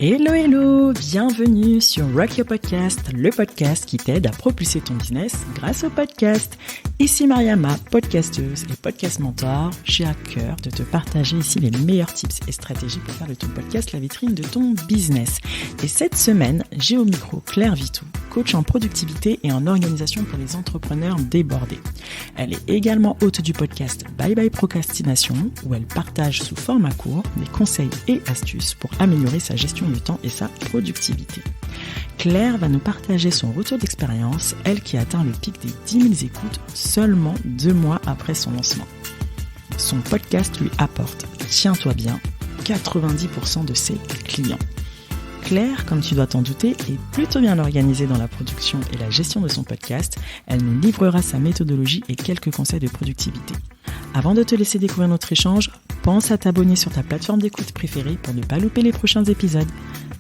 Hello, hello! Bienvenue sur Rock Your Podcast, le podcast qui t'aide à propulser ton business grâce au podcast. Ici Mariama, podcasteuse et podcast mentor. J'ai à cœur de te partager ici les meilleurs tips et stratégies pour faire de ton podcast la vitrine de ton business. Et cette semaine, j'ai au micro Claire Vitou, coach en productivité et en organisation pour les entrepreneurs débordés. Elle est également hôte du podcast Bye Bye Procrastination, où elle partage sous format court des conseils et astuces pour améliorer sa gestion du temps et sa productivité. Claire va nous partager son retour d'expérience, elle qui a atteint le pic des 10 000 écoutes seulement 2 mois après son lancement. Son podcast lui apporte, tiens-toi bien, 90% de ses clients. Claire, comme tu dois t'en douter, est plutôt bien organisée dans la production et la gestion de son podcast. Elle nous livrera sa méthodologie et quelques conseils de productivité. Avant de te laisser découvrir notre échange, pense à t'abonner sur ta plateforme d'écoute préférée pour ne pas louper les prochains épisodes.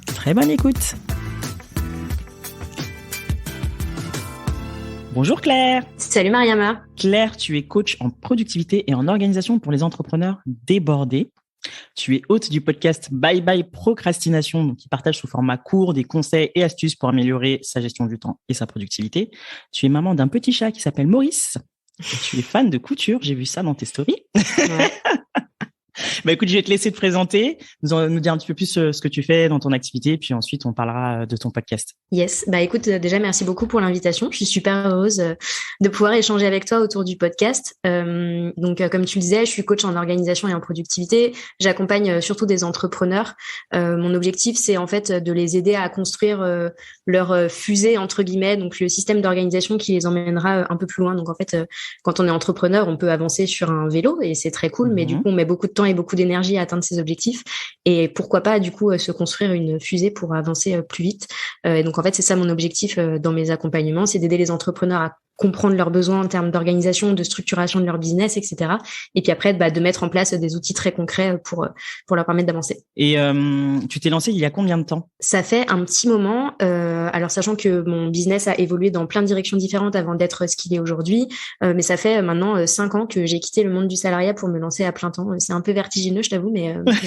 Très bonne écoute! Bonjour Claire! Salut Mariama! Claire, tu es coach en productivité et en organisation pour les entrepreneurs débordés. Tu es hôte du podcast Bye Bye Procrastination, donc qui partage sous format court des conseils et astuces pour améliorer sa gestion du temps et sa productivité. Tu es maman d'un petit chat qui s'appelle Maurice. Et tu es fan de couture, j'ai vu ça dans tes stories. Ouais. Bah écoute, je vais te laisser te présenter, nous dire un petit peu plus ce que tu fais dans ton activité, puis ensuite on parlera de ton podcast. Yes, bah écoute, déjà merci beaucoup pour l'invitation. Je suis super heureuse de pouvoir échanger avec toi autour du podcast. Donc comme tu le disais, je suis coach en organisation et en productivité. J'accompagne surtout des entrepreneurs. Mon objectif, c'est en fait de les aider à construire leur fusée entre guillemets, donc le système d'organisation qui les emmènera un peu plus loin. Donc en fait, quand on est entrepreneur, on peut avancer sur un vélo et c'est très cool, mais du coup on met beaucoup de temps et beaucoup d'énergie à atteindre ses objectifs et pourquoi pas du coup se construire une fusée pour avancer plus vite. Et donc en fait c'est ça mon objectif dans mes accompagnements, c'est d'aider les entrepreneurs à comprendre leurs besoins en termes d'organisation, de structuration de leur business, etc. Et puis après de mettre en place des outils très concrets pour leur permettre d'avancer. Et tu t'es lancé il y a combien de temps? Ça fait un petit moment. Alors sachant que mon business a évolué dans plein de directions différentes avant d'être ce qu'il est aujourd'hui, mais ça fait maintenant 5 ans que j'ai quitté le monde du salariat pour me lancer à plein temps. C'est un peu vertigineux, je t'avoue, mais voilà.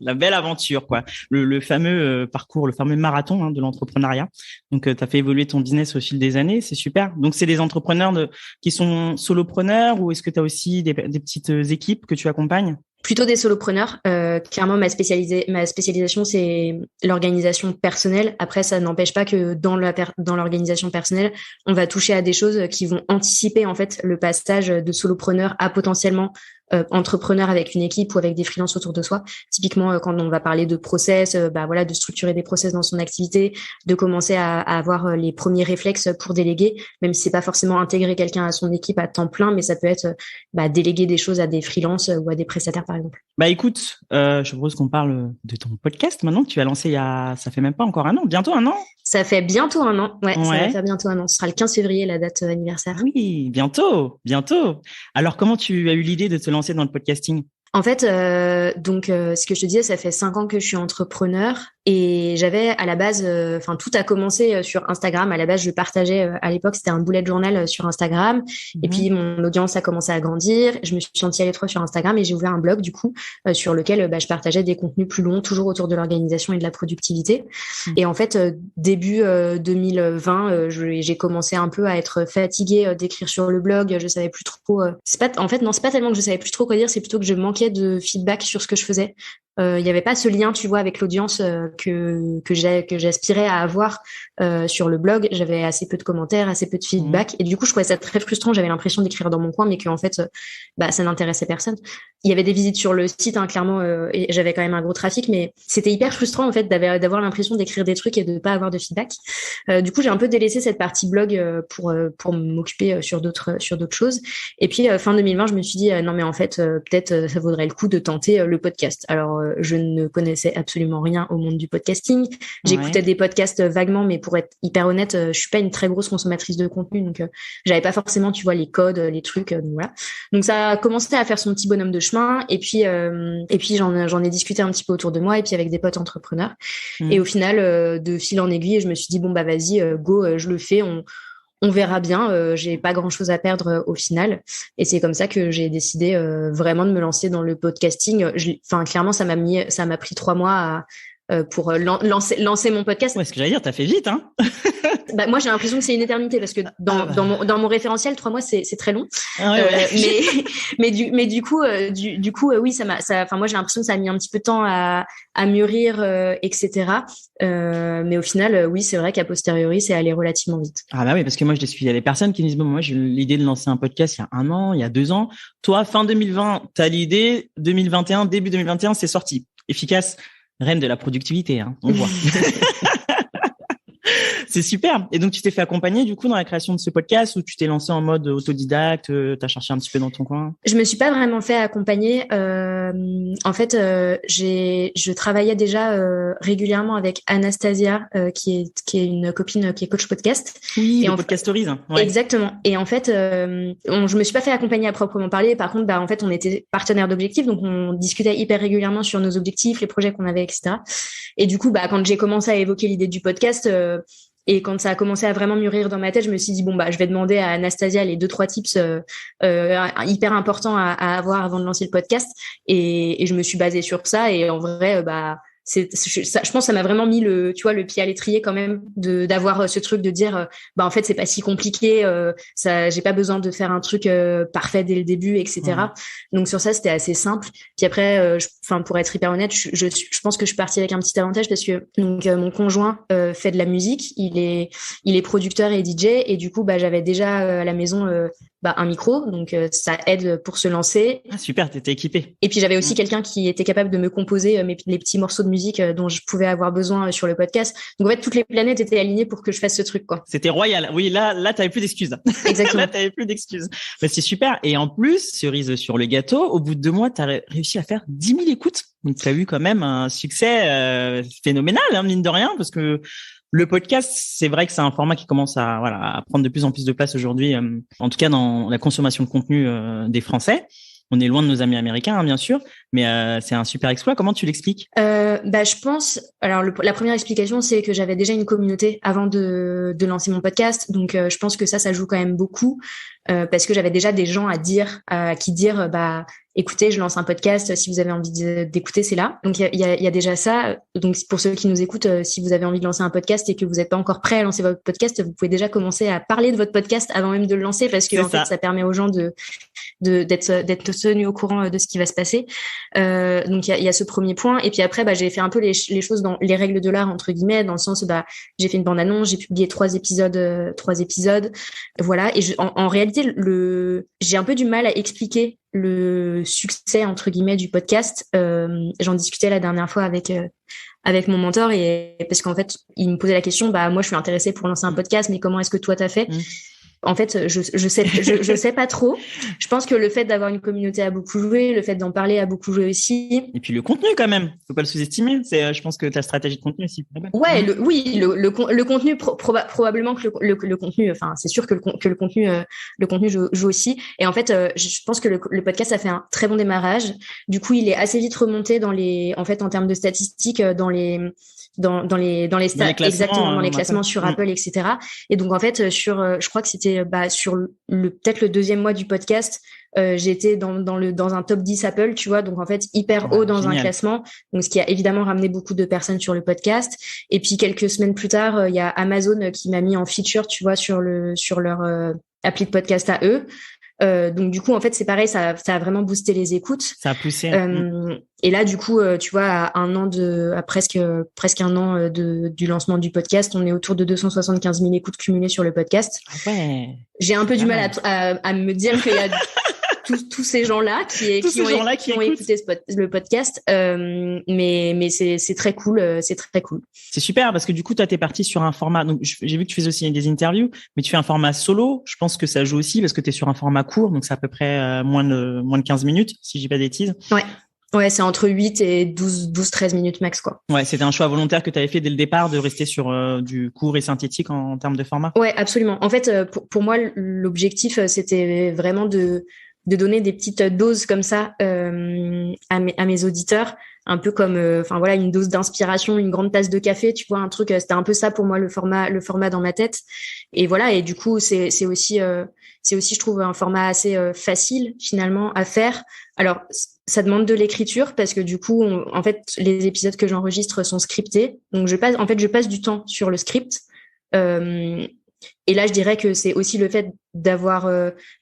La belle aventure, quoi. Le fameux parcours, le fameux marathon de l'entrepreneuriat. Donc, tu as fait évoluer ton business au fil des années, c'est super. Donc, c'est des entrepreneurs qui sont solopreneurs ou est-ce que tu as aussi des petites équipes que tu accompagnes? Plutôt des solopreneurs. Clairement, ma spécialisation, c'est l'organisation personnelle. Après, ça n'empêche pas que dans l'organisation personnelle, on va toucher à des choses qui vont anticiper en fait le passage de solopreneur à potentiellement entrepreneur avec une équipe ou avec des freelances autour de soi. Typiquement, quand on va parler de process, de structurer des process dans son activité, de commencer à avoir les premiers réflexes pour déléguer, même si c'est pas forcément intégrer quelqu'un à son équipe à temps plein, mais ça peut être déléguer des choses à des freelances ou à des prestataires par exemple. Bah écoute, je propose qu'on parle de ton podcast maintenant que tu as lancé ça fait même pas encore 1 an, bientôt 1 an. Ça fait bientôt 1 an, ouais. Ça va faire bientôt 1 an. Ce sera le 15 février, la date anniversaire. Oui, bientôt. Alors, comment tu as eu l'idée de te lancer dans le podcasting? En fait, ce que je te disais, ça fait 5 ans que je suis entrepreneur et j'avais à la base, tout a commencé sur Instagram. À la base, je partageais, à l'époque, c'était un bullet journal sur Instagram. Et puis, mon audience a commencé à grandir. Je me suis sentie à l'étroit sur Instagram et j'ai ouvert un blog, du coup, sur lequel je partageais des contenus plus longs, toujours autour de l'organisation et de la productivité. Et en fait, début 2020, j'ai commencé un peu à être fatiguée d'écrire sur le blog. Je savais plus trop. C'est pas tellement que je savais plus trop quoi dire, c'est plutôt que je manquais de feedback sur ce que je faisais. Il y avait pas ce lien, tu vois, avec l'audience que j'aspirais à avoir sur le blog. J'avais assez peu de commentaires, assez peu de feedback, et du coup, je trouvais ça très frustrant. J'avais l'impression d'écrire dans mon coin, mais qu'en fait, ça n'intéressait personne. Il y avait des visites sur le site, clairement, et j'avais quand même un gros trafic, mais c'était hyper frustrant en fait d'avoir l'impression d'écrire des trucs et de pas avoir de feedback. Du coup, j'ai un peu délaissé cette partie blog pour m'occuper sur d'autres choses. Et puis fin 2020, je me suis dit non mais en fait peut-être ça vaudrait le coup de tenter le podcast. Alors je ne connaissais absolument rien au monde du podcasting. J'écoutais des podcasts vaguement, mais pour être hyper honnête, je suis pas une très grosse consommatrice de contenu, donc j'avais pas forcément, tu vois, les codes, les trucs, donc voilà. Donc ça a commencé à faire son petit bonhomme de chemin, et puis j'en ai discuté un petit peu autour de moi, et puis avec des potes entrepreneurs. Et au final, de fil en aiguille, je me suis dit bon bah vas-y, go, je le fais. On verra bien. J'ai pas grand-chose à perdre au final, et c'est comme ça que j'ai décidé vraiment de me lancer dans le podcasting. Clairement, ça m'a pris 3 mois pour lancer mon podcast. Ouais, ce que j'allais dire, t'as fait vite, hein. Bah, moi, j'ai l'impression que c'est une éternité parce que dans mon référentiel, 3 mois, c'est très long. Ah ouais. Mais du coup, oui, enfin, moi, j'ai l'impression que ça a mis un petit peu de temps à mûrir, etc. Mais au final, oui, c'est vrai qu'à posteriori, c'est allé relativement vite. Ah bah oui, parce que moi, je suis, il y a des personnes qui me disent, bon, moi, j'ai eu l'idée de lancer un podcast il y a 1 an, il y a 2 ans. Toi, fin 2020, t'as l'idée, 2021, début 2021, c'est sorti. Efficace, reine de la productivité, hein, on voit. C'est super. Et donc, tu t'es fait accompagner, du coup, dans la création de ce podcast ou tu t'es lancé en mode autodidacte, t'as cherché un petit peu dans ton coin? Je me suis pas vraiment fait accompagner. En fait, je travaillais déjà régulièrement avec Anastasia, qui est une copine qui est coach podcast. Oui, et le podcastorise. Ouais. Exactement. Et en fait, je me suis pas fait accompagner à proprement parler. Par contre, en fait, on était partenaires d'objectifs, donc on discutait hyper régulièrement sur nos objectifs, les projets qu'on avait, etc. Et du coup, quand j'ai commencé à évoquer l'idée du podcast, et quand ça a commencé à vraiment mûrir dans ma tête, je me suis dit je vais demander à Anastasia les 2-3 tips hyper importants à avoir avant de lancer le podcast. Et je me suis basée sur ça. Et en vrai, je pense que ça m'a vraiment mis le pied à l'étrier quand même d'avoir ce truc de dire en fait c'est pas si compliqué, j'ai pas besoin de faire un truc parfait dès le début, etc. Donc sur ça c'était assez simple. Puis après pour être hyper honnête, je pense que je suis partie avec un petit avantage parce que mon conjoint fait de la musique, il est producteur et DJ, et du coup j'avais déjà à la maison un micro, donc ça aide pour se lancer. Ah super, t'étais équipée. Et puis j'avais aussi quelqu'un qui était capable de me composer les petits morceaux de musique dont je pouvais avoir besoin sur le podcast. Donc en fait toutes les planètes étaient alignées pour que je fasse ce truc, quoi. C'était royal. Oui, là t'avais plus d'excuses. Exactement. Là t'avais plus d'excuses. Mais c'est super. Et en plus, cerise sur le gâteau, au bout de 2 mois, t'as réussi à faire 10 000 écoutes. Donc t'as eu quand même un succès phénoménal, hein, mine de rien, parce que le podcast, c'est vrai que c'est un format qui commence à prendre de plus en plus de place aujourd'hui, en tout cas dans la consommation de contenu des Français. On est loin de nos amis américains, hein, bien sûr, mais c'est un super exploit. Comment tu l'expliques? Je pense. Alors, la première explication, c'est que j'avais déjà une communauté avant de lancer mon podcast, donc je pense que ça joue quand même beaucoup, parce que j'avais déjà des gens à qui dire écoutez, je lance un podcast, si vous avez envie d'écouter, c'est là. Donc il y a déjà ça. Donc pour ceux qui nous écoutent, si vous avez envie de lancer un podcast et que vous n'êtes pas encore prêt à lancer votre podcast, vous pouvez déjà commencer à parler de votre podcast avant même de le lancer, parce que fait ça permet aux gens d'être tenus au courant de ce qui va se passer. Donc il y a ce premier point. Et puis après j'ai fait un peu les choses dans les règles de l'art, entre guillemets, dans le sens j'ai fait une bande-annonce, j'ai publié 3 épisodes, voilà. Et en réalité j'ai un peu du mal à expliquer le succès, entre guillemets, du podcast. J'en discutais la dernière fois avec mon mentor, et parce qu'en fait il me posait la question, moi je suis intéressée pour lancer un podcast, mais comment est-ce que toi t'as fait? En fait, je sais pas trop. Je pense que le fait d'avoir une communauté a beaucoup joué, le fait d'en parler a beaucoup joué aussi. Et puis le contenu quand même, faut pas le sous-estimer. Je pense que ta stratégie de contenu aussi. Ouais, le contenu probablement que le contenu. Enfin, c'est sûr que le contenu joue aussi. Et en fait, je pense que le podcast a fait un très bon démarrage. Du coup, il est assez vite remonté en termes de statistiques dans les stats, exactement, dans les classements sur Apple, etc. Et donc en fait je crois que c'était sur peut-être le 2e mois du podcast, j'étais dans un top 10 Apple, tu vois, donc en fait hyper haut dans un classement, donc ce qui a évidemment ramené beaucoup de personnes sur le podcast. Et puis quelques semaines plus tard, il y a Amazon qui m'a mis en feature, tu vois, sur leur appli de podcast à eux. Donc du coup en fait c'est pareil, ça a vraiment boosté les écoutes, ça a poussé. Et là du coup tu vois à presque 1 an du lancement du podcast, on est autour de 275 000 écoutes cumulées sur le podcast. Ouais, j'ai un peu du mal à me dire qu'il y a tous ces gens-là qui ont écouté le podcast, mais c'est très cool, c'est très cool. C'est super parce que du coup toi t'es parti sur un format, donc j'ai vu que tu fais aussi des interviews, mais tu fais un format solo. Je pense que ça joue aussi parce que t'es sur un format court, donc c'est à peu près moins de 15 minutes si je dis pas de bêtises. Ouais, c'est entre 8 et 12-13 minutes max, quoi. Ouais, c'était un choix volontaire que tu avais fait dès le départ de rester sur du court et synthétique en termes de format. Ouais, absolument. En fait, pour moi, l'objectif, c'était vraiment de donner des petites doses comme ça à mes auditeurs, un peu comme, enfin voilà, une dose d'inspiration, une grande tasse de café, tu vois, un truc. C'était un peu ça pour moi le format dans ma tête. Et voilà. Et du coup, c'est aussi, je trouve, un format assez facile finalement à faire. Alors, ça demande de l'écriture parce que du coup, en fait, les épisodes que j'enregistre sont scriptés. Donc, je passe du temps sur le script. Et là, je dirais que c'est aussi le fait d'avoir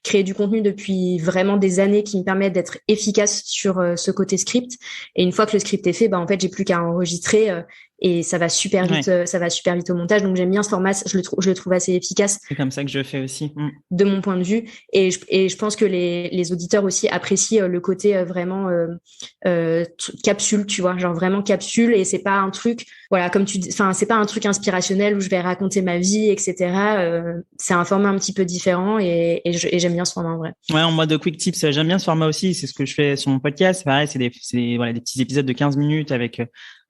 créé du contenu depuis vraiment des années qui me permettent d'être efficace sur ce côté script. Et une fois que le script est fait, bah en fait, j'ai plus qu'à enregistrer et ça va super vite. Ça va super vite au montage. Donc j'aime bien ce format. Je le trouve assez efficace. C'est comme ça que je fais aussi. De mon point de vue. Et je pense que les auditeurs aussi apprécient le côté vraiment capsule, tu vois, genre vraiment capsule. Et c'est pas un truc, voilà, comme tu dis, enfin, c'est pas un truc inspirationnel où je vais raconter ma vie, etc. C'est un format un petit peu différent et j'aime bien ce format en vrai. Ouais, en mode quick tips, j'aime bien ce format aussi. C'est ce que je fais sur mon podcast. Pareil, c'est des petits épisodes de 15 minutes avec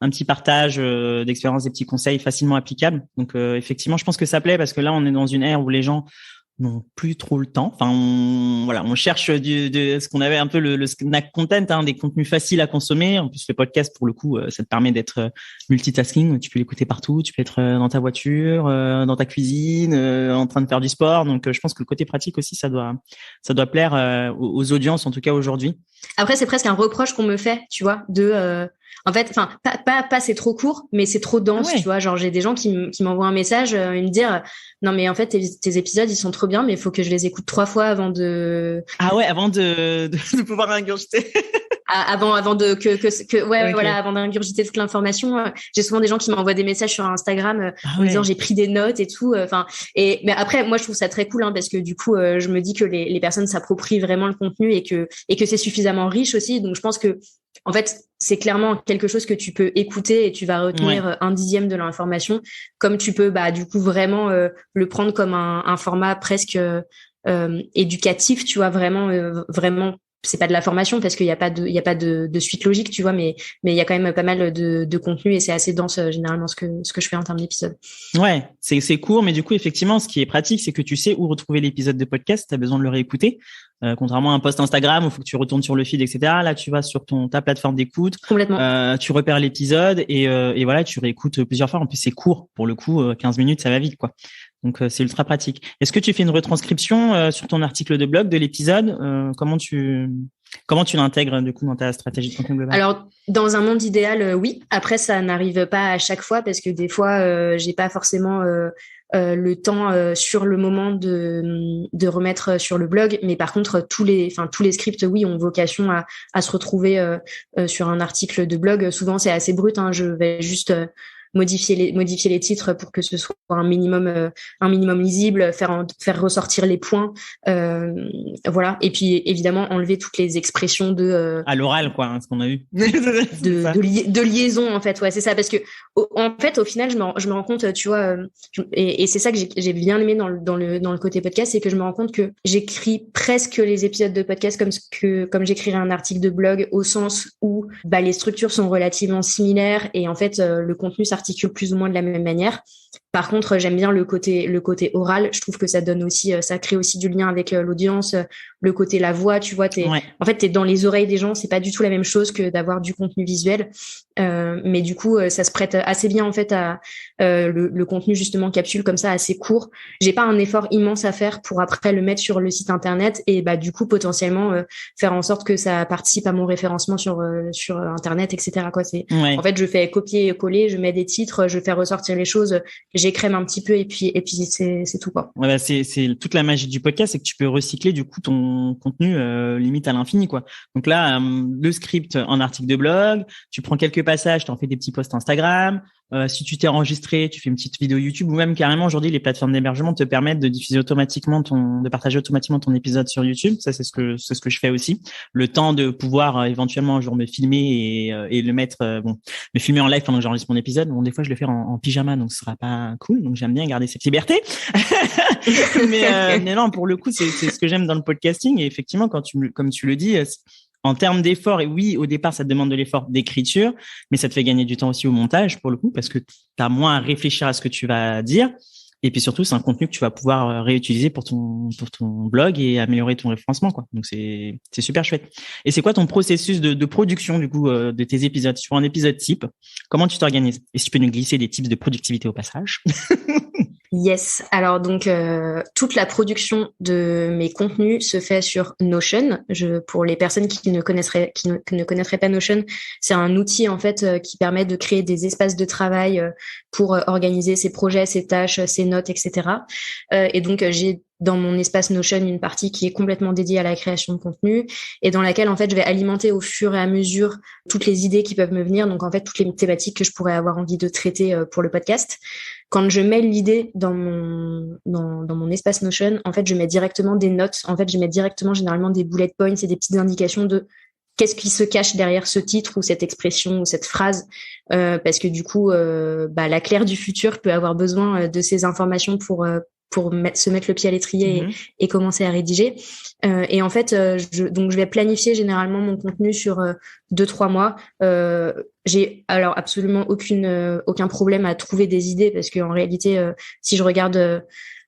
un petit partage d'expériences, des petits conseils facilement applicables. Donc, effectivement, je pense que ça plaît parce que là, on est dans une ère où les gens n'ont plus trop le temps. Enfin, on cherche de ce qu'on avait un peu le snack content, hein, des contenus faciles à consommer. En plus, le podcast, pour le coup, ça te permet d'être multitasking. Tu peux l'écouter partout. Tu peux être dans ta voiture, dans ta cuisine, en train de faire du sport. Donc, je pense que le côté pratique aussi, ça doit plaire aux audiences, en tout cas aujourd'hui. Après, c'est presque un reproche qu'on me fait, tu vois, en fait, enfin, pas c'est trop court, mais c'est trop dense, tu vois. Genre, j'ai des gens qui m'envoient un message, ils me disent, non, mais en fait, tes épisodes, ils sont trop bien, mais il faut que je les écoute 3 fois avant de... Ah ouais, avant de pouvoir ingurgiter. Avant avant d'ingurgiter toute l'information. J'ai souvent des gens qui m'envoient des messages sur Instagram en me disant j'ai pris des notes et tout. Mais après, moi, je trouve ça très cool, parce que du coup, je me dis que les personnes s'approprient vraiment le contenu et que c'est suffisamment riche aussi. Donc, je pense que, en fait, c'est clairement quelque chose que tu peux écouter et tu vas retenir 1/10 de l'information, comme tu peux, du coup, vraiment le prendre comme un format presque éducatif, tu vois, vraiment. C'est pas de la formation parce qu'il y a pas de suite logique, tu vois, mais il y a quand même pas mal de contenu et c'est assez dense généralement ce que je fais en termes d'épisodes. Ouais, c'est court, mais du coup effectivement, ce qui est pratique, c'est que tu sais où retrouver l'épisode de podcast. T'as besoin de le réécouter. Contrairement à un post Instagram où il faut que tu retournes sur le feed, etc. Là, tu vas sur ta plateforme d'écoute. Complètement. Tu repères l'épisode et voilà, tu réécoutes plusieurs fois. En plus, c'est court. Pour le coup, 15 minutes, ça va vite, quoi. Donc, c'est ultra pratique. Est-ce que tu fais une retranscription sur ton article de blog de l'épisode? Comment tu l'intègres du coup dans ta stratégie de contenu global? Alors, dans un monde idéal, oui. Après, ça n'arrive pas à chaque fois parce que des fois, j'ai pas forcément le temps sur le moment de remettre sur le blog. Mais par contre, tous les scripts, oui, ont vocation à se retrouver sur un article de blog. Souvent, c'est assez brut. Je vais juste modifier les titres pour que ce soit un minimum lisible, faire ressortir les points, voilà. Et puis évidemment enlever toutes les expressions à l'oral, quoi, ce qu'on a eu de liaison, en fait. Ouais, c'est ça, parce que en fait au final je me rends compte, tu vois, et c'est ça que j'ai bien aimé dans le côté podcast, c'est que je me rends compte que j'écris presque les épisodes de podcast comme j'écrirais un article de blog, au sens où les structures sont relativement similaires et en fait le contenu s'articule plus ou moins de la même manière. Par contre, j'aime bien le côté oral. Je trouve que ça donne aussi, ça crée aussi du lien avec l'audience, le côté la voix. Tu vois, en fait, t'es dans les oreilles des gens. C'est pas du tout la même chose que d'avoir du contenu visuel. Mais du coup, ça se prête assez bien en fait à le contenu justement capsule comme ça, assez court. J'ai pas un effort immense à faire pour après le mettre sur le site internet et du coup potentiellement faire en sorte que ça participe à mon référencement sur internet, etc. Quoi. En fait, je fais copier-coller, je mets des titres, je fais ressortir les choses, j'écrème un petit peu et puis c'est tout, quoi. Ouais, c'est toute la magie du podcast, c'est que tu peux recycler du coup ton contenu limite à l'infini, quoi. Donc là, le script en article de blog, tu prends quelques passages, tu en fais des petits posts Instagram. Si tu t'es enregistré, tu fais une petite vidéo YouTube, ou même carrément aujourd'hui les plateformes d'hébergement te permettent de diffuser automatiquement de partager automatiquement ton épisode sur YouTube. Ça, c'est ce que je fais aussi. Le temps de pouvoir éventuellement un jour me filmer et le mettre, me filmer en live pendant que j'enregistre mon épisode. Bon, des fois je le fais en pyjama, donc ce sera pas cool. Donc j'aime bien garder cette liberté. mais non, pour le coup, c'est ce que j'aime dans le podcasting. Et effectivement, comme tu le dis, en termes d'effort, et oui, au départ, ça te demande de l'effort d'écriture, mais ça te fait gagner du temps aussi au montage, pour le coup, parce que tu as moins à réfléchir à ce que tu vas dire. Et puis surtout, c'est un contenu que tu vas pouvoir réutiliser pour ton blog et améliorer ton référencement, quoi. Donc c'est super chouette. Et c'est quoi ton processus de production du coup de tes épisodes? Sur un épisode type, comment tu t'organises? Et si tu peux nous glisser des tips de productivité au passage? Yes. Alors donc toute la production de mes contenus se fait sur Notion. Pour les personnes qui ne connaîtraient pas Notion, c'est un outil en fait qui permet de créer des espaces de travail pour organiser ses projets, ses tâches, ses notes, etc. Et donc j'ai dans mon espace Notion une partie qui est complètement dédiée à la création de contenu et dans laquelle en fait je vais alimenter au fur et à mesure toutes les idées qui peuvent me venir. Donc en fait toutes les thématiques que je pourrais avoir envie de traiter pour le podcast. Quand je mets l'idée dans mon espace Notion, en fait, je mets directement des notes. En fait, je mets directement généralement des bullet points et des petites indications de qu'est-ce qui se cache derrière ce titre ou cette expression ou cette phrase. Parce que du coup, la Claire du futur peut avoir besoin de ces informations pour se mettre le pied à l'étrier et commencer à rédiger. Et en fait, je vais planifier généralement mon contenu sur 2-3 mois. J'ai alors absolument aucun problème à trouver des idées parce qu'en réalité, si je regarde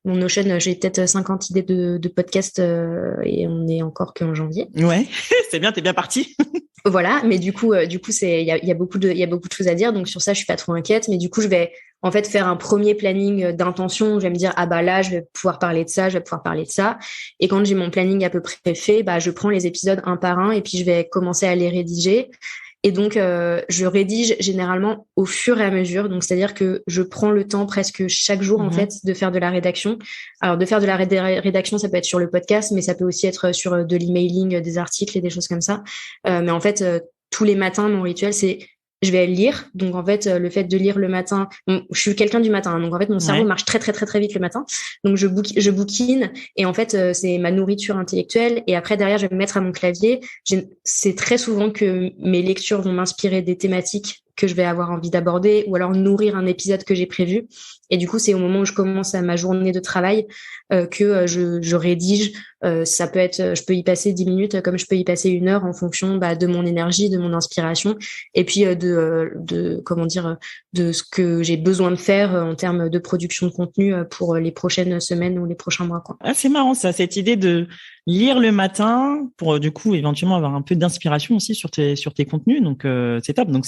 mon Notion, j'ai peut-être 50 idées de podcasts et on est encore qu'en janvier. Ouais, c'est bien, t'es bien parti. Voilà, mais du coup, il y a beaucoup de choses à dire, donc sur ça, je suis pas trop inquiète. Mais du coup, je vais en fait faire un premier planning d'intention. Je vais me dire ah bah là, je vais pouvoir parler de ça, je vais pouvoir parler de ça. Et quand j'ai mon planning à peu près fait, bah je prends les épisodes un par un et puis je vais commencer à les rédiger. Et donc, je rédige généralement au fur et à mesure. Donc, c'est-à-dire que je prends le temps presque chaque jour, en fait, de faire de la rédaction. Alors, de faire de la rédaction, ça peut être sur le podcast, mais ça peut aussi être sur de l'emailing, des articles et des choses comme ça. Mais en fait, tous les matins, mon rituel, c'est je vais lire. Donc, en fait, le fait de lire le matin, je suis quelqu'un du matin. Donc, en fait, mon cerveau marche très, très, très, très vite le matin. Donc, je bouquine. Et en fait, c'est ma nourriture intellectuelle. Et après, derrière, je vais me mettre à mon clavier. C'est très souvent que mes lectures vont m'inspirer des thématiques que je vais avoir envie d'aborder ou alors nourrir un épisode que j'ai prévu. Et du coup, c'est au moment où je commence à ma journée de travail que je rédige. Ça peut être, je peux y passer 10 minutes comme je peux y passer 1 heure en fonction de mon énergie, de mon inspiration et puis de ce que j'ai besoin de faire en termes de production de contenu pour les prochaines semaines ou les prochains mois, quoi. Ah, c'est marrant ça, cette idée de lire le matin pour du coup éventuellement avoir un peu d'inspiration aussi sur tes contenus. Donc c'est top. Donc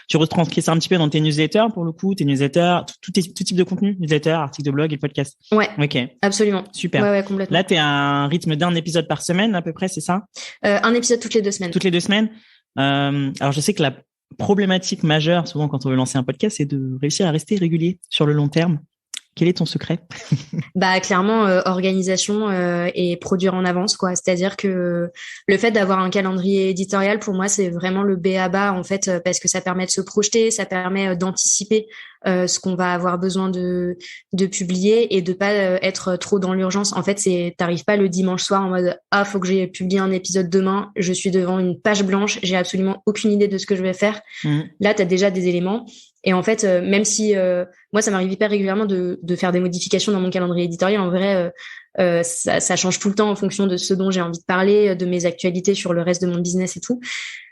tu retranscris ça un petit peu dans tes newsletters pour le coup, tes newsletters, tout type de contenu, newsletters, articles de blog et podcast. Ouais. Ok. Absolument. Super. Ouais, complètement. Là, t'es à un rythme d'un épisode par semaine à peu près, c'est ça? Un épisode toutes les 2 semaines. Toutes les 2 semaines. Alors je sais que la problématique majeure souvent quand on veut lancer un podcast, c'est de réussir à rester régulier sur le long terme. Quel est ton secret? Clairement organisation et produire en avance, quoi. C'est-à-dire que le fait d'avoir un calendrier éditorial pour moi c'est vraiment le b.a.-ba en fait parce que ça permet de se projeter, ça permet d'anticiper ce qu'on va avoir besoin de publier et de pas être trop dans l'urgence. En fait, t'arrives pas le dimanche soir en mode faut que j'ai publié un épisode demain, je suis devant une page blanche, j'ai absolument aucune idée de ce que je vais faire. Là, t'as déjà des éléments. Et en fait, même si moi, ça m'arrive hyper régulièrement de faire des modifications dans mon calendrier éditorial, en vrai, ça change tout le temps en fonction de ce dont j'ai envie de parler, de mes actualités sur le reste de mon business et tout.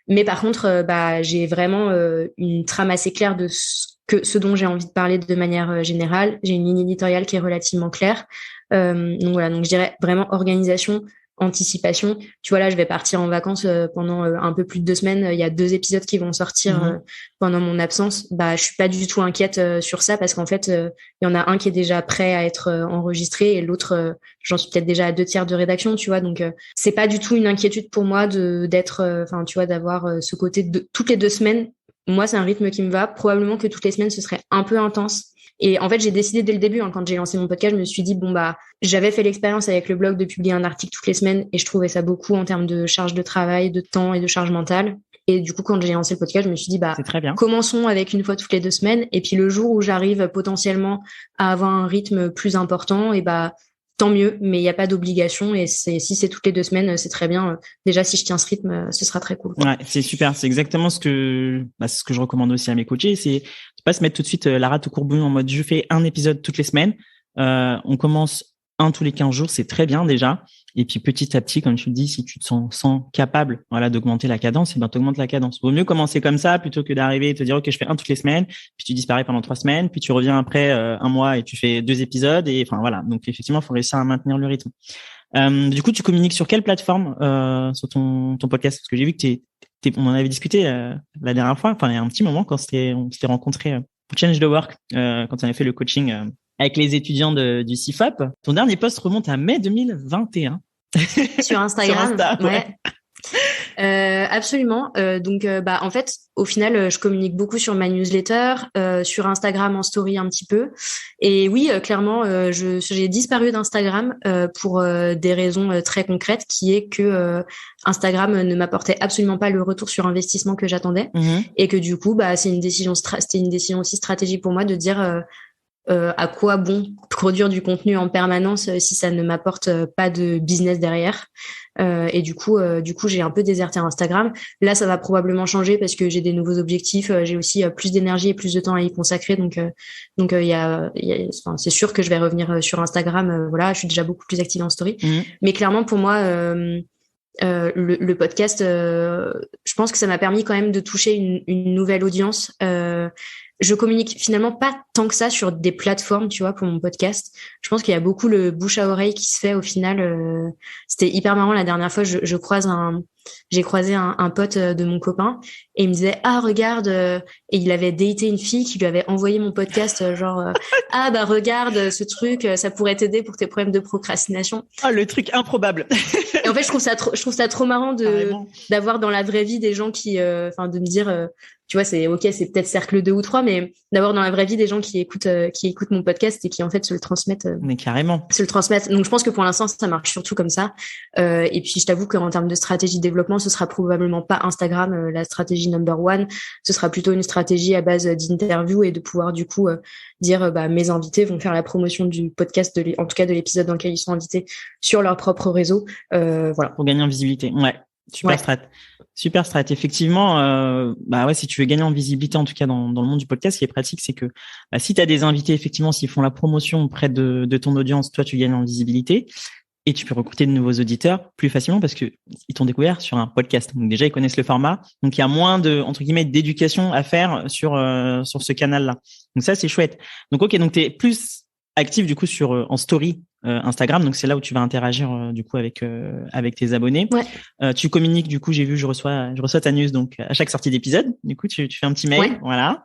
Mais par contre, j'ai vraiment une trame assez claire de ce dont j'ai envie de parler de manière générale. J'ai une ligne éditoriale qui est relativement claire. Donc voilà, donc je dirais vraiment organisation, anticipation. Tu vois, là, je vais partir en vacances pendant un peu plus de 2 semaines. Il y a 2 épisodes qui vont sortir pendant mon absence. Je suis pas du tout inquiète sur ça parce qu'en fait, il y en a un qui est déjà prêt à être enregistré et l'autre, j'en suis peut-être déjà à 2/3 de rédaction, tu vois. Donc, c'est pas du tout une inquiétude pour moi d'avoir ce côté de toutes les 2 semaines. Moi, c'est un rythme qui me va. Probablement que toutes les semaines, ce serait un peu intense. Et en fait, j'ai décidé dès le début, quand j'ai lancé mon podcast, je me suis dit, j'avais fait l'expérience avec le blog de publier un article toutes les semaines et je trouvais ça beaucoup en termes de charge de travail, de temps et de charge mentale. Et du coup, quand j'ai lancé le podcast, je me suis dit, c'est très bien. Commençons avec une fois toutes les 2 semaines. Et puis le jour où j'arrive potentiellement à avoir un rythme plus important, et tant mieux, mais il n'y a pas d'obligation. Et si c'est toutes les 2 semaines, c'est très bien. Déjà, si je tiens ce rythme, ce sera très cool, quoi. Ouais, c'est super. C'est exactement ce que je recommande aussi à mes coachés. C'est de pas se mettre tout de suite la rate au courbouillon en mode je fais un épisode toutes les semaines. On commence un tous les 15 jours, c'est très bien déjà. Et puis petit à petit, comme tu le dis, si tu te sens capable, voilà, d'augmenter la cadence, et ben t'augmentes la cadence. Vaut mieux commencer comme ça plutôt que d'arriver et te dire ok, je fais un toutes les semaines, puis tu disparais pendant 3 semaines, puis tu reviens après un mois et tu fais 2 épisodes. Et enfin voilà. Donc effectivement, il faut réussir à maintenir le rythme. Du coup, tu communiques sur quelle plateforme sur ton podcast? Parce que j'ai vu que on en avait discuté la dernière fois, enfin il y a un petit moment quand on s'était rencontrés pour Change the Work, quand on avait fait le coaching avec les étudiants du CIFOP. Ton dernier post remonte à mai 2021. Sur Instagram. Sur Insta, ouais. Absolument. Donc, en fait, au final, je communique beaucoup sur ma newsletter, sur Instagram en story un petit peu. Et oui, clairement, j'ai disparu d'Instagram pour des raisons très concrètes, qui est que Instagram ne m'apportait absolument pas le retour sur investissement que j'attendais, et que du coup, c'était une décision aussi stratégique pour moi de dire à quoi bon produire du contenu en permanence si ça ne m'apporte pas de business derrière. Et du coup, j'ai un peu déserté Instagram. Là, ça va probablement changer parce que j'ai des nouveaux objectifs. J'ai aussi plus d'énergie et plus de temps à y consacrer. Donc, c'est sûr que je vais revenir sur Instagram. Voilà, je suis déjà beaucoup plus active en story. Mais clairement, pour moi, le podcast, je pense que ça m'a permis quand même de toucher une nouvelle audience. Je communique finalement pas tant que ça sur des plateformes, tu vois, pour mon podcast. Je pense qu'il y a beaucoup le bouche à oreille qui se fait au final. C'était hyper marrant la dernière fois. J'ai croisé un pote de mon copain et il me disait regarde, et il avait daté une fille qui lui avait envoyé mon podcast regarde ce truc, ça pourrait t'aider pour tes problèmes de procrastination. Le truc improbable. Et en fait, je trouve ça trop marrant d'avoir dans la vraie vie des gens qui de me dire tu vois, c'est peut-être cercle 2 ou 3, mais d'avoir dans la vraie vie des gens qui écoutent mon podcast et qui en fait se le transmettent. Mais carrément. Se le transmettent. Donc je pense que pour l'instant ça marche surtout comme ça. Et puis je t'avoue qu'en termes de stratégie de développement, ce sera probablement pas Instagram la stratégie number one. Ce sera plutôt une stratégie à base d'interviews et de pouvoir du coup dire mes invités vont faire la promotion du podcast, en tout cas de l'épisode dans lequel ils sont invités sur leur propre réseau. Voilà. Pour gagner en visibilité. Ouais. Super strat. Effectivement, si tu veux gagner en visibilité, en tout cas dans le monde du podcast, ce qui est pratique, c'est que si tu as des invités, effectivement, s'ils font la promotion auprès de ton audience, toi, tu gagnes en visibilité et tu peux recruter de nouveaux auditeurs plus facilement parce que ils t'ont découvert sur un podcast. Donc déjà, ils connaissent le format. Donc il y a moins entre guillemets d'éducation à faire sur ce canal-là. Donc ça, c'est chouette. Donc OK, donc tu es plus actif du coup en story Instagram, donc c'est là où tu vas interagir du coup avec tes abonnés. Ouais. Tu communiques, du coup, j'ai vu, je reçois ta news donc à chaque sortie d'épisode. Du coup, tu fais un petit mail, ouais. Voilà.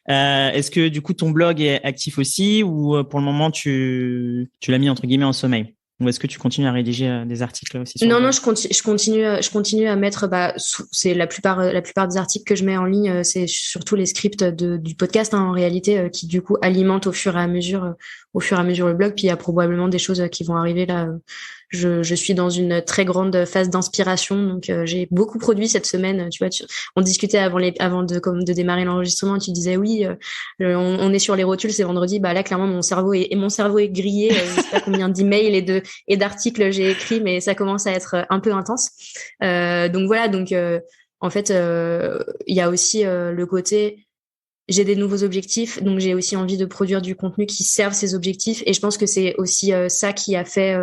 Est-ce que du coup ton blog est actif aussi ou pour le moment tu l'as mis entre guillemets en sommeil? Ou est-ce que tu continues à rédiger des articles aussi sur Non, je continue à mettre. C'est la plupart des articles que je mets en ligne, c'est surtout les scripts du podcast en réalité, qui du coup alimentent au fur et à mesure le blog. Puis il y a probablement des choses qui vont arriver là. Je suis dans une très grande phase d'inspiration, donc j'ai beaucoup produit cette semaine. Tu vois, on discutait avant de démarrer l'enregistrement. Tu disais oui, on est sur les rotules, c'est vendredi. Là clairement mon cerveau est grillé. Je sais pas combien d'emails et d'articles j'ai écrits, mais ça commence à être un peu intense. Donc voilà, en fait il y a aussi le côté j'ai des nouveaux objectifs, donc j'ai aussi envie de produire du contenu qui serve ces objectifs. Et je pense que c'est aussi ça qui a fait,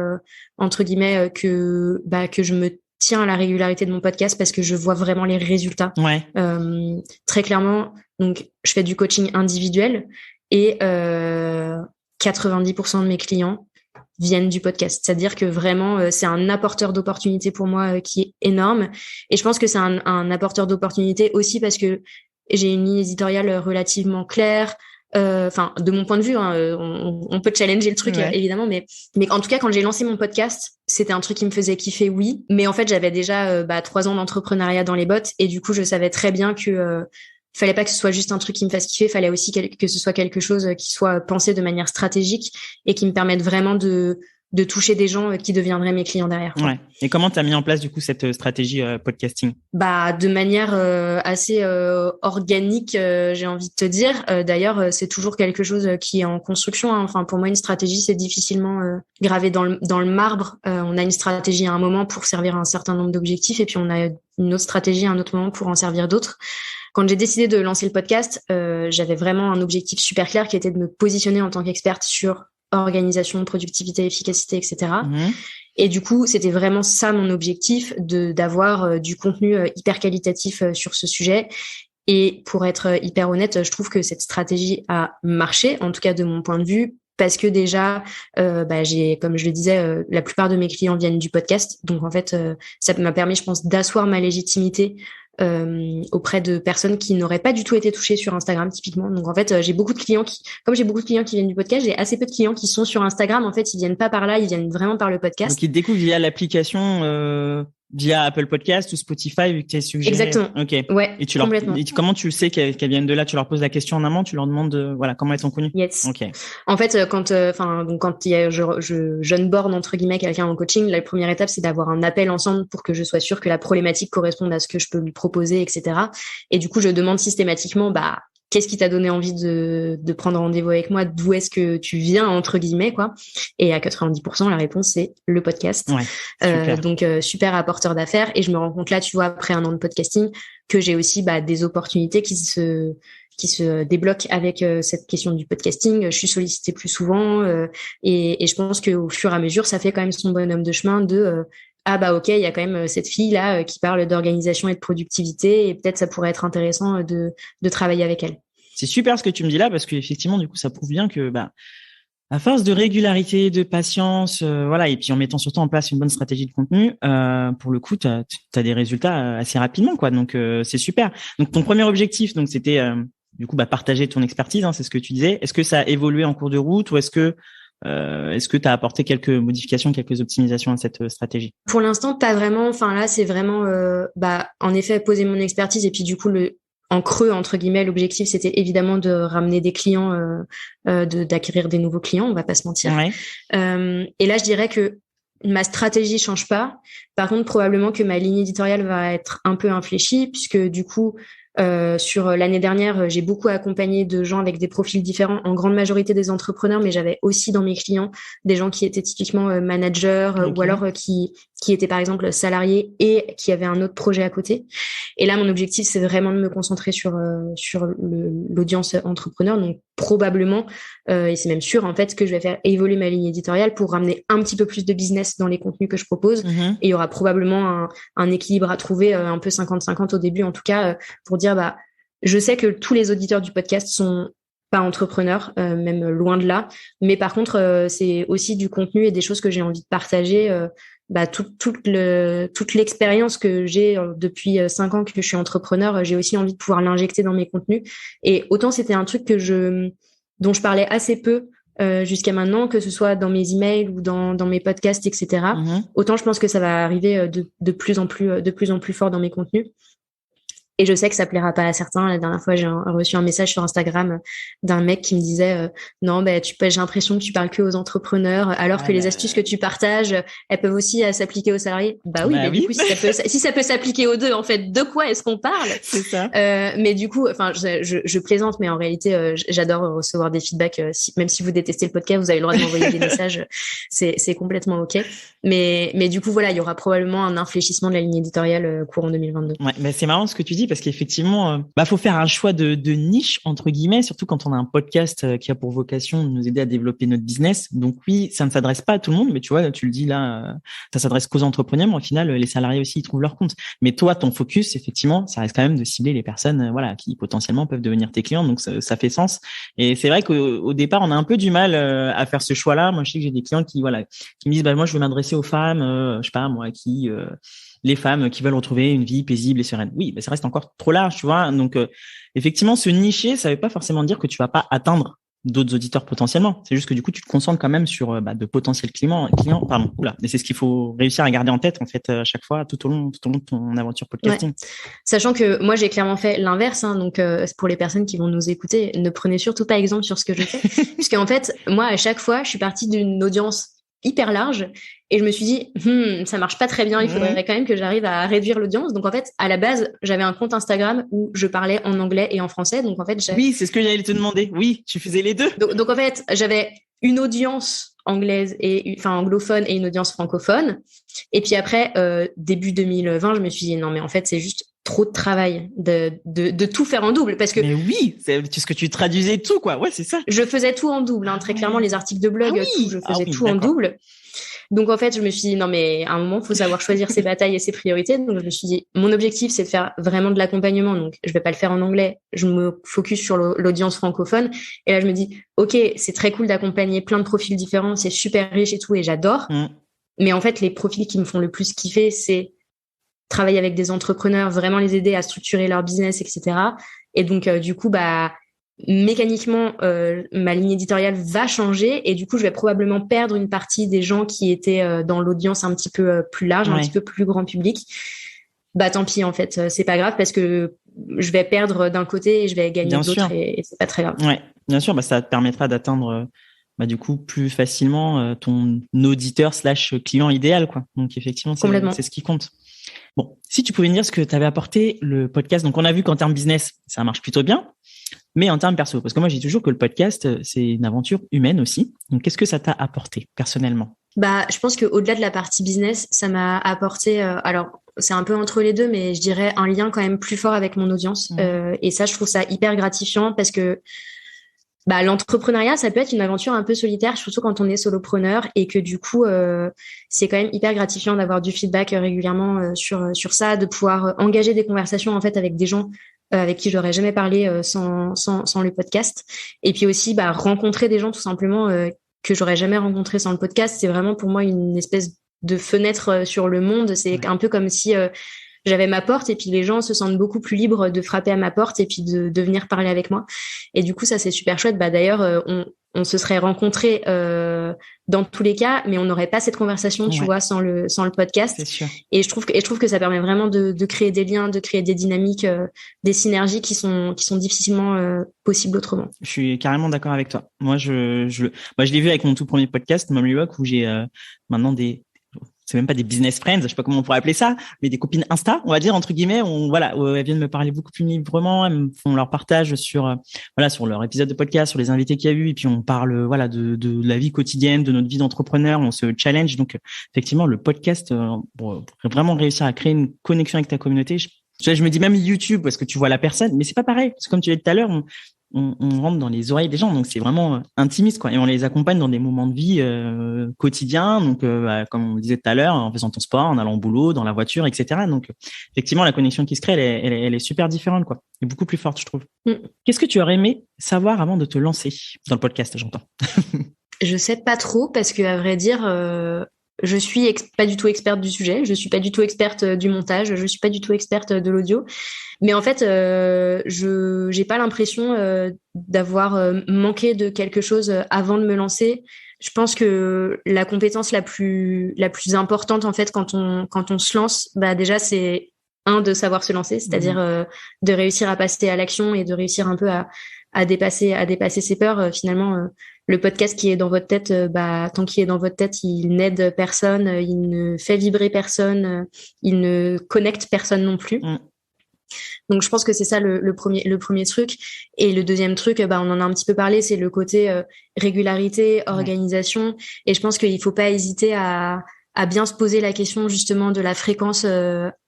entre guillemets, que je me tiens à la régularité de mon podcast parce que je vois vraiment les résultats. Ouais. Très clairement, donc je fais du coaching individuel et 90% de mes clients viennent du podcast. C'est-à-dire que vraiment, c'est un apporteur d'opportunités pour moi qui est énorme. Et je pense que c'est un apporteur d'opportunités aussi parce que j'ai une ligne éditoriale relativement claire. De mon point de vue, on peut challenger le truc, évidemment, mais en tout cas, quand j'ai lancé mon podcast, c'était un truc qui me faisait kiffer, oui. Mais en fait, j'avais déjà 3 ans d'entrepreneuriat dans les bottes et du coup, je savais très bien que fallait pas que ce soit juste un truc qui me fasse kiffer, fallait aussi que ce soit quelque chose qui soit pensé de manière stratégique et qui me permette vraiment de toucher des gens qui deviendraient mes clients derrière. Ouais. Et comment tu as mis en place du coup cette stratégie podcasting? De manière assez organique, j'ai envie de te dire. D'ailleurs, c'est toujours quelque chose qui est en construction. Hein. Enfin, pour moi, une stratégie, c'est difficilement gravé dans le marbre. On a une stratégie à un moment pour servir un certain nombre d'objectifs et puis on a une autre stratégie à un autre moment pour en servir d'autres. Quand j'ai décidé de lancer le podcast, j'avais vraiment un objectif super clair qui était de me positionner en tant qu'experte sur organisation, productivité, efficacité, etc. Et du coup, c'était vraiment ça mon objectif, d'avoir du contenu hyper qualitatif sur ce sujet. Et pour être hyper honnête, je trouve que cette stratégie a marché, en tout cas de mon point de vue, parce que déjà, j'ai, comme je le disais, la plupart de mes clients viennent du podcast. Donc en fait, ça m'a permis, je pense, d'asseoir ma légitimité auprès de personnes qui n'auraient pas du tout été touchées sur Instagram typiquement. Donc en fait, j'ai beaucoup de clients qui viennent du podcast, j'ai assez peu de clients qui sont sur Instagram. En fait, ils viennent pas par là, ils viennent vraiment par le podcast. Donc ils te découvrent via l'application, via Apple Podcast ou Spotify, vu que tu es suggéré. Exactement. Ok. Ouais. Et complètement. comment tu sais qu'elles viennent de là? Tu leur poses la question en amont, tu leur demandes voilà comment elles sont connues. Yes. Ok. En fait, quand j'onboard entre guillemets quelqu'un en coaching, la première étape c'est d'avoir un appel ensemble pour que je sois sûre que la problématique corresponde à ce que je peux lui proposer, etc. Et du coup, je demande systématiquement, qu'est-ce qui t'a donné envie de prendre rendez-vous avec moi? D'où est-ce que tu viens, entre guillemets, quoi? Et à 90%, la réponse, c'est le podcast. Ouais, super. Donc, super apporteur d'affaires. Et je me rends compte là, tu vois, après un an de podcasting, que j'ai aussi des opportunités qui se débloquent avec cette question du podcasting. Je suis sollicitée plus souvent et je pense qu'au fur et à mesure, ça fait quand même son bonhomme de chemin de ok, il y a quand même cette fille là qui parle d'organisation et de productivité et peut-être ça pourrait être intéressant de travailler avec elle. C'est super ce que tu me dis là parce qu'effectivement du coup ça prouve bien que à force de régularité, de patience, et puis en mettant surtout en place une bonne stratégie de contenu, pour le coup t'as des résultats assez rapidement quoi. Donc c'est super. Donc ton premier objectif donc c'était du coup partager ton expertise, hein, c'est ce que tu disais. Est-ce que ça a évolué en cours de route ou est-ce que tu as apporté quelques modifications, quelques optimisations à cette stratégie? Pour l'instant, pas vraiment. Enfin là, c'est vraiment, en effet, poser mon expertise et puis du coup en creux entre guillemets, l'objectif c'était évidemment de ramener des clients, d'acquérir des nouveaux clients. On va pas se mentir. Ouais. Et là, je dirais que ma stratégie change pas. Par contre, probablement que ma ligne éditoriale va être un peu infléchie puisque du coup. Sur l'année dernière, j'ai beaucoup accompagné de gens avec des profils différents, en grande majorité des entrepreneurs, mais j'avais aussi dans mes clients des gens qui étaient typiquement managers ou alors qui étaient par exemple salariés et qui avaient un autre projet à côté. Et là, mon objectif, c'est vraiment de me concentrer sur l'audience entrepreneur. Donc probablement, et c'est même sûr en fait, que je vais faire évoluer ma ligne éditoriale pour ramener un petit peu plus de business dans les contenus que je propose. Mm-hmm. Et il y aura probablement un équilibre à trouver, un peu 50-50 au début en tout cas, pour dire je sais que tous les auditeurs du podcast sont pas entrepreneurs, même loin de là, mais par contre c'est aussi du contenu et des choses que j'ai envie de partager, toute l'expérience que j'ai depuis 5 ans que je suis entrepreneur, j'ai aussi envie de pouvoir l'injecter dans mes contenus. Et autant c'était un truc dont je parlais assez peu jusqu'à maintenant, que ce soit dans mes emails ou dans mes podcasts, etc. Mm-hmm. Autant je pense que ça va arriver de plus en plus fort dans mes contenus. Et je sais que ça plaira pas à certains. La dernière fois, j'ai reçu un message sur Instagram d'un mec qui me disait non, j'ai l'impression que tu parles que aux entrepreneurs, alors que les astuces que tu partages, elles peuvent aussi s'appliquer aux salariés. Du coup, si ça peut s'appliquer aux deux, en fait, de quoi est-ce qu'on parle? C'est ça. Mais du coup, enfin, je plaisante, mais en réalité, j'adore recevoir des feedbacks. Même si vous détestez le podcast, vous avez le droit de m'envoyer des messages. C'est complètement ok. Mais du coup, voilà, il y aura probablement un infléchissement de la ligne éditoriale courant 2022. Ouais, c'est marrant ce que tu dis parce qu'effectivement, faut faire un choix de niche entre guillemets, surtout quand on a un podcast qui a pour vocation de nous aider à développer notre business. Donc oui, ça ne s'adresse pas à tout le monde, mais tu vois, tu le dis là, ça s'adresse qu'aux entrepreneurs, mais au final, les salariés aussi ils trouvent leur compte. Mais toi, ton focus, effectivement, ça reste quand même de cibler les personnes, qui potentiellement peuvent devenir tes clients. Donc ça fait sens. Et c'est vrai qu'au départ, on a un peu du mal à faire ce choix-là. Moi, je sais que j'ai des clients qui me disent, moi, je veux m'adresser aux femmes, je sais pas moi, les femmes qui veulent retrouver une vie paisible et sereine. Oui, ça reste encore trop large, tu vois. Donc, effectivement, se nicher, ça veut pas forcément dire que tu vas pas atteindre d'autres auditeurs potentiellement. C'est juste que du coup, tu te concentres quand même sur de potentiels clients. Pardon. Oula. Mais c'est ce qu'il faut réussir à garder en tête en fait à chaque fois, tout au long de ton aventure podcasting. Ouais. Sachant que moi, j'ai clairement fait l'inverse. Donc, pour les personnes qui vont nous écouter, ne prenez surtout pas exemple sur ce que je fais, puisque en fait, moi, à chaque fois, je suis partie d'une audience hyper large et je me suis dit ça marche pas très bien, il faudrait quand même que j'arrive à réduire l'audience. Donc en fait, à la base, j'avais un compte Instagram où je parlais en anglais et en français. Donc en fait, oui, c'est ce que j'allais te demander. Oui, tu faisais les deux. Donc en fait, j'avais une audience anglaise anglophone et une audience francophone. Et puis après début 2020, je me suis dit non mais en fait, c'est juste trop de travail de tout faire en double parce que mais oui, c'est ce que tu traduisais tout quoi. Ouais, c'est ça. Je faisais tout en double, très clairement, les articles de blog, tout, je faisais tout en double. Donc en fait, je me suis dit non mais à un moment, faut savoir choisir ses batailles et ses priorités. Donc je me suis dit mon objectif c'est de faire vraiment de l'accompagnement. Donc je vais pas le faire en anglais. Je me focus sur l'audience francophone. Et là je me dis ok, c'est très cool d'accompagner plein de profils différents, c'est super riche et tout et j'adore. Mais en fait, les profils qui me font le plus kiffer, c'est travailler avec des entrepreneurs, vraiment les aider à structurer leur business, etc. Et donc du coup mécaniquement, ma ligne éditoriale va changer et du coup, je vais probablement perdre une partie des gens qui étaient dans l'audience un petit peu plus large, un petit peu plus grand public. Bah tant pis en fait, c'est pas grave parce que je vais perdre d'un côté et je vais gagner de l'autre et c'est pas très grave. Ouais, bien sûr, ça te permettra d'atteindre du coup plus facilement ton auditeur / client idéal quoi. Donc effectivement, c'est ce qui compte. Bon, si tu pouvais me dire ce que t'avais apporté le podcast. Donc on a vu qu'en termes business, ça marche plutôt bien. Mais en termes perso, parce que moi, j'ai toujours que le podcast, c'est une aventure humaine aussi. Donc, qu'est-ce que ça t'a apporté personnellement? Je pense qu'au-delà de la partie business, ça m'a apporté, alors, c'est un peu entre les deux, mais je dirais un lien quand même plus fort avec mon audience. Et ça, je trouve ça hyper gratifiant parce que l'entrepreneuriat, ça peut être une aventure un peu solitaire, surtout quand on est solopreneur et que du coup, c'est quand même hyper gratifiant d'avoir du feedback régulièrement sur ça, de pouvoir engager des conversations en fait avec des gens avec qui j'aurais jamais parlé sans le podcast. Et puis aussi, rencontrer des gens tout simplement que j'aurais jamais rencontré sans le podcast. C'est vraiment pour moi une espèce de fenêtre sur le monde. C'est un peu comme si j'avais ma porte et puis les gens se sentent beaucoup plus libres de frapper à ma porte et puis de venir parler avec moi. Et du coup, ça, c'est super chouette. D'ailleurs, on se serait rencontrés dans tous les cas, mais on n'aurait pas cette conversation, tu vois, sans le podcast. C'est sûr. Et je trouve que ça permet vraiment de créer des liens, de créer des dynamiques, des synergies qui sont difficilement possibles autrement. Je suis carrément d'accord avec toi. Moi, je l'ai vu avec mon tout premier podcast, Mommy Rock, où j'ai maintenant c'est même pas des business friends, je sais pas comment on pourrait appeler ça, mais des copines Insta, on va dire entre guillemets. Elles viennent me parler beaucoup plus librement, elles me font leur partage sur leur épisode de podcast, sur les invités qu'il y a eu, et puis on parle de la vie quotidienne, de notre vie d'entrepreneur, on se challenge. Donc effectivement, le podcast pour vraiment réussir à créer une connexion avec ta communauté. Je me dis même YouTube parce que tu vois la personne, mais c'est pas pareil. Parce que comme tu l'as dit tout à l'heure, on rentre dans les oreilles des gens, donc c'est vraiment intimiste quoi, et on les accompagne dans des moments de vie quotidiens, donc comme on le disait tout à l'heure, en faisant ton sport, en allant au boulot, dans la voiture, etc. Donc effectivement, la connexion qui se crée, elle est super différente quoi, et beaucoup plus forte, je trouve. Qu'est-ce que tu aurais aimé savoir avant de te lancer dans le podcast, j'entends? Je sais pas trop parce que à vrai dire, je suis pas du tout experte du sujet, je suis pas du tout experte du montage, je suis pas du tout experte de l'audio. Mais en fait, j'ai pas l'impression d'avoir manqué de quelque chose avant de me lancer. Je pense que la compétence la plus importante en fait quand on se lance, déjà c'est de savoir se lancer, c'est-à-dire de réussir à passer à l'action et de réussir un peu à dépasser ses peurs. Finalement, le podcast qui est dans votre tête, tant qu'il est dans votre tête, il n'aide personne, il ne fait vibrer personne, il ne connecte personne non plus. Donc je pense que c'est ça le premier truc. Et le deuxième truc, on en a un petit peu parlé, c'est le côté régularité, organisation. Et je pense qu'il faut pas hésiter à bien se poser la question justement de la fréquence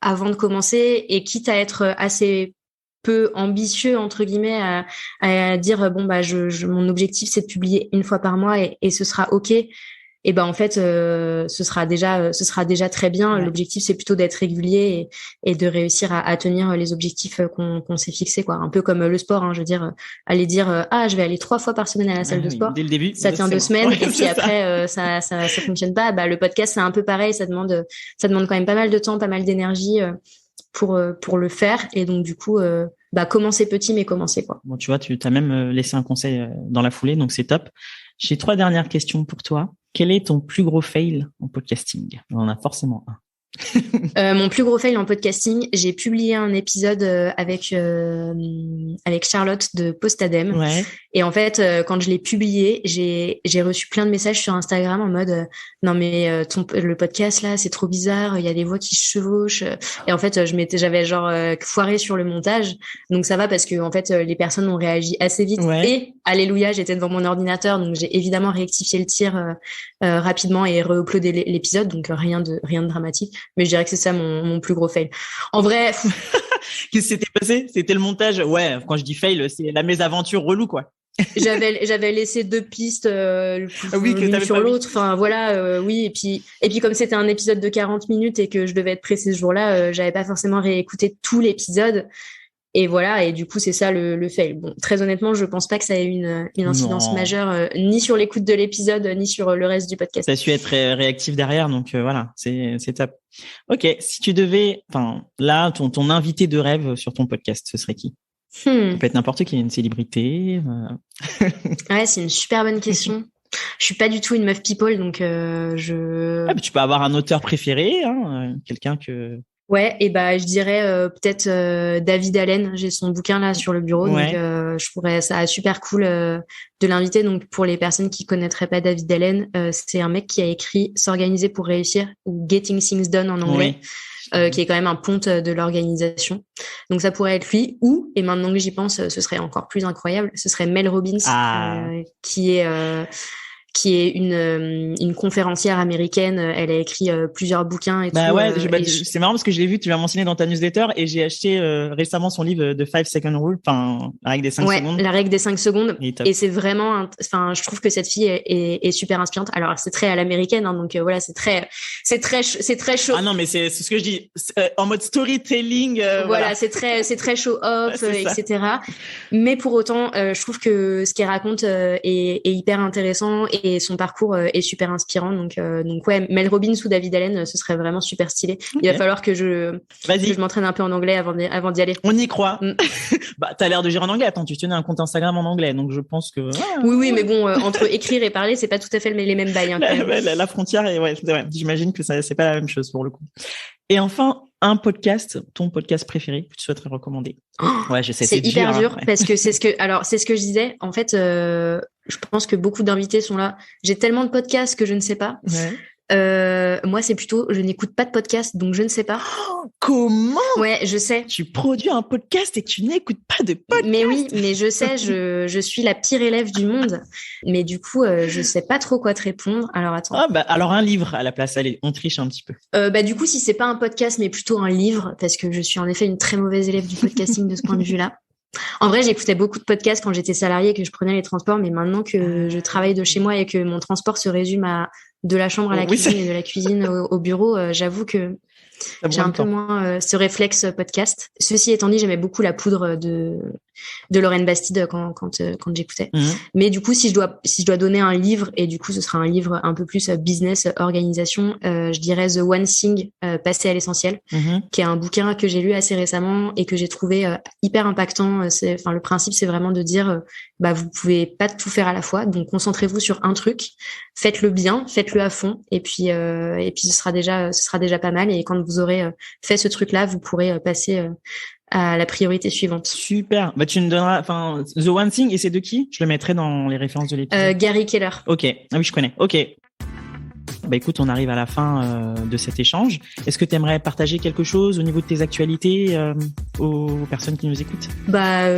avant de commencer, et quitte à être assez peu ambitieux entre guillemets à dire mon objectif c'est de publier une fois par mois et ce sera ok. Et en fait ce sera déjà très bien. L'objectif c'est plutôt d'être régulier et de réussir à tenir les objectifs qu'on s'est fixés quoi, un peu comme le sport, je veux dire aller dire je vais aller 3 fois par semaine à la salle de sport dès le début ça tient 2 semaines et puis après ça fonctionne pas. Le podcast c'est un peu pareil, ça demande quand même pas mal de temps, pas mal d'énergie pour le faire, et donc du coup commencer petit mais commencer quoi. Bon, tu vois, tu t'as même laissé un conseil dans la foulée, donc c'est top. J'ai 3 dernières questions pour toi. Quel est ton plus gros fail en podcasting? On en a forcément un. Mon plus gros fail en podcasting, j'ai publié un épisode avec Charlotte de Postadem. Et en fait, quand je l'ai publié, j'ai reçu plein de messages sur Instagram en mode non mais le podcast là, c'est trop bizarre, il y a des voix qui se chevauchent. Et en fait, j'avais genre foiré sur le montage. Donc ça va parce que en fait, les personnes ont réagi assez vite. Et alléluia, j'étais devant mon ordinateur, donc j'ai évidemment rectifié le tir rapidement et re-uploadé l'épisode, donc rien de dramatique. Mais je dirais que c'est ça mon plus gros fail. En vrai, qu'est-ce qui s'était passé? C'était le montage. Ouais, quand je dis fail, c'est la mésaventure relou, quoi. j'avais laissé 2 pistes Oui, que l'une t'avais sur pas mis. l'autre. Enfin voilà, oui. Et puis comme c'était un épisode de 40 minutes et que je devais être pressée ce jour-là, j'avais pas forcément réécouté tout l'épisode. Et voilà, et du coup, c'est ça le fail. Bon, très honnêtement, je pense pas que ça ait une incidence Non. majeure, ni sur l'écoute de l'épisode, ni sur le reste du podcast. T'as su être réactif derrière, donc voilà, c'est top. Ok, si tu devais, enfin là, ton invité de rêve sur ton podcast, ce serait qui? Ça peut être n'importe qui, une célébrité. Ouais, c'est une super bonne question. Je suis pas du tout une meuf people, donc je. Ah, mais tu peux avoir un auteur préféré, hein, quelqu'un que. Ouais, et bah je dirais peut-être David Allen. J'ai son bouquin là sur le bureau, Ouais. donc je pourrais. Ça super cool de l'inviter. Donc pour les personnes qui connaîtraient pas David Allen, c'est un mec qui a écrit S'organiser pour réussir ou Getting Things Done en anglais. Oui. Qui est quand même un ponte de l'organisation. Donc ça pourrait être lui, ou, et maintenant que j'y pense, ce serait encore plus incroyable, ce serait Mel Robbins, qui est une conférencière américaine. Elle a écrit plusieurs bouquins et tout. Ouais, c'est marrant parce que je l'ai vu, tu l'as mentionné dans ta newsletter et j'ai acheté récemment son livre de 5 Second Rule, enfin, la règle des 5 secondes. La règle des 5 secondes. Et c'est vraiment, enfin, je trouve que cette fille est super inspirante. Alors, c'est très à l'américaine, hein, donc voilà, c'est très chaud. Ah non, mais c'est ce que je dis, en mode storytelling. Voilà, c'est très show off, etc. Mais pour autant, je trouve que ce qu'elle raconte est hyper intéressant et son parcours est super inspirant. Donc ouais, Mel Robbins ou David Allen, ce serait vraiment super stylé. Okay. Il va falloir que je m'entraîne un peu en anglais avant d'y aller. On y croit. Bah, t'as l'air de gérer en anglais. Attends, tu tenais un compte Instagram en anglais, donc je pense que. Oui, mais bon, entre écrire et parler, c'est pas tout à fait les mêmes bails. Hein, la frontière est, ouais, j'imagine que ça, c'est pas la même chose pour le coup. Et enfin, ton podcast préféré que tu souhaiterais recommander. Ouais, je sais. C'est hyper dur parce que c'est ce que je disais. En fait, je pense que beaucoup d'invités sont là. J'ai tellement de podcasts que je ne sais pas. Ouais. Moi, c'est plutôt, je n'écoute pas de podcast, donc je ne sais pas. Comment? Ouais, je sais. Tu produis un podcast et que tu n'écoutes pas de podcast? Mais oui, mais je sais, je suis la pire élève du monde. Mais du coup, je sais pas trop quoi te répondre. Alors attends. Alors un livre à la place. Allez, on triche un petit peu. Du coup, si c'est pas un podcast, mais plutôt un livre, parce que je suis en effet une très mauvaise élève du podcasting de ce point de vue-là. En vrai, j'écoutais beaucoup de podcasts quand j'étais salariée et que je prenais les transports, mais maintenant que je travaille de chez moi et que mon transport se résume à de la chambre à la cuisine et de la cuisine au bureau, j'avoue que j'ai un peu moins ce réflexe podcast. Ceci étant dit, j'aimais beaucoup la poudre de Lorraine Bastide quand j'écoutais. Mais du coup, si je dois donner un livre, et du coup, ce sera un livre un peu plus business, organisation, je dirais The One Thing, Passer à l'essentiel, qui est un bouquin que j'ai lu assez récemment et que j'ai trouvé hyper impactant. Le principe, c'est vraiment de dire, vous pouvez pas tout faire à la fois, donc concentrez-vous sur un truc, faites-le bien, faites-le à fond, et puis ce sera déjà pas mal. Et quand vous aurez fait ce truc-là, vous pourrez passer à la priorité suivante. Super. Tu me donneras, The One Thing, et c'est de qui? Je le mettrai dans les références de l'épisode. Gary Keller. Ok. Ah oui, je connais. Ok. Écoute, on arrive à la fin de cet échange. Est-ce que tu aimerais partager quelque chose au niveau de tes actualités aux personnes qui nous écoutent?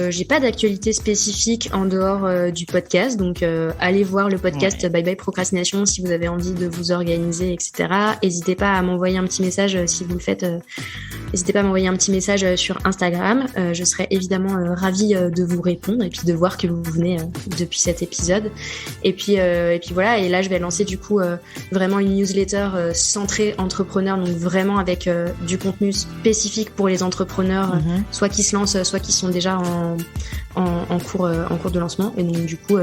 J'ai pas d'actualité spécifique en dehors du podcast, donc allez voir le podcast Bye Bye Procrastination si vous avez envie de vous organiser, etc. N'hésitez pas à m'envoyer un petit message si vous le faites. N'hésitez pas à m'envoyer un petit message sur Instagram. Je serai évidemment ravie de vous répondre et puis de voir que vous venez depuis cet épisode. Et puis voilà. Et là, je vais lancer du coup vraiment une newsletter centrée entrepreneur, donc vraiment avec du contenu spécifique pour les entrepreneurs, soit qui se lancent, soit qui sont déjà en cours de lancement. Et donc du coup,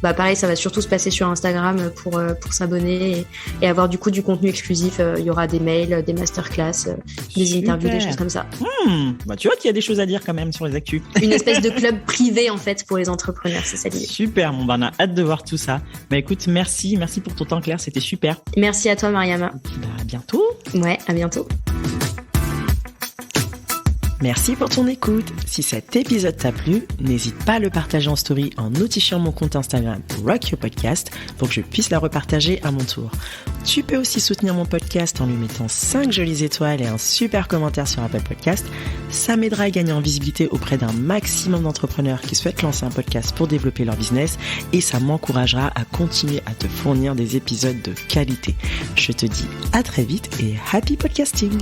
pareil, ça va surtout se passer sur Instagram pour s'abonner et avoir du coup du contenu exclusif. Il y aura des mails, des masterclass, des interviews, des choses comme ça. Tu vois qu'il y a des choses à dire quand même sur les actus. Une espèce de club privé en fait pour les entrepreneurs, c'est ça l'idée. Super, on a hâte de voir tout ça. Écoute, merci pour ton temps, Claire, c'était super. Merci à toi, Mariama. À bientôt. Ouais, à bientôt. Merci pour ton écoute. Si cet épisode t'a plu, n'hésite pas à le partager en story en notifiant mon compte Instagram Rock Your Podcast pour que je puisse la repartager à mon tour. Tu peux aussi soutenir mon podcast en lui mettant 5 jolies étoiles et un super commentaire sur Apple Podcast. Ça m'aidera à gagner en visibilité auprès d'un maximum d'entrepreneurs qui souhaitent lancer un podcast pour développer leur business et ça m'encouragera à continuer à te fournir des épisodes de qualité. Je te dis à très vite et happy podcasting!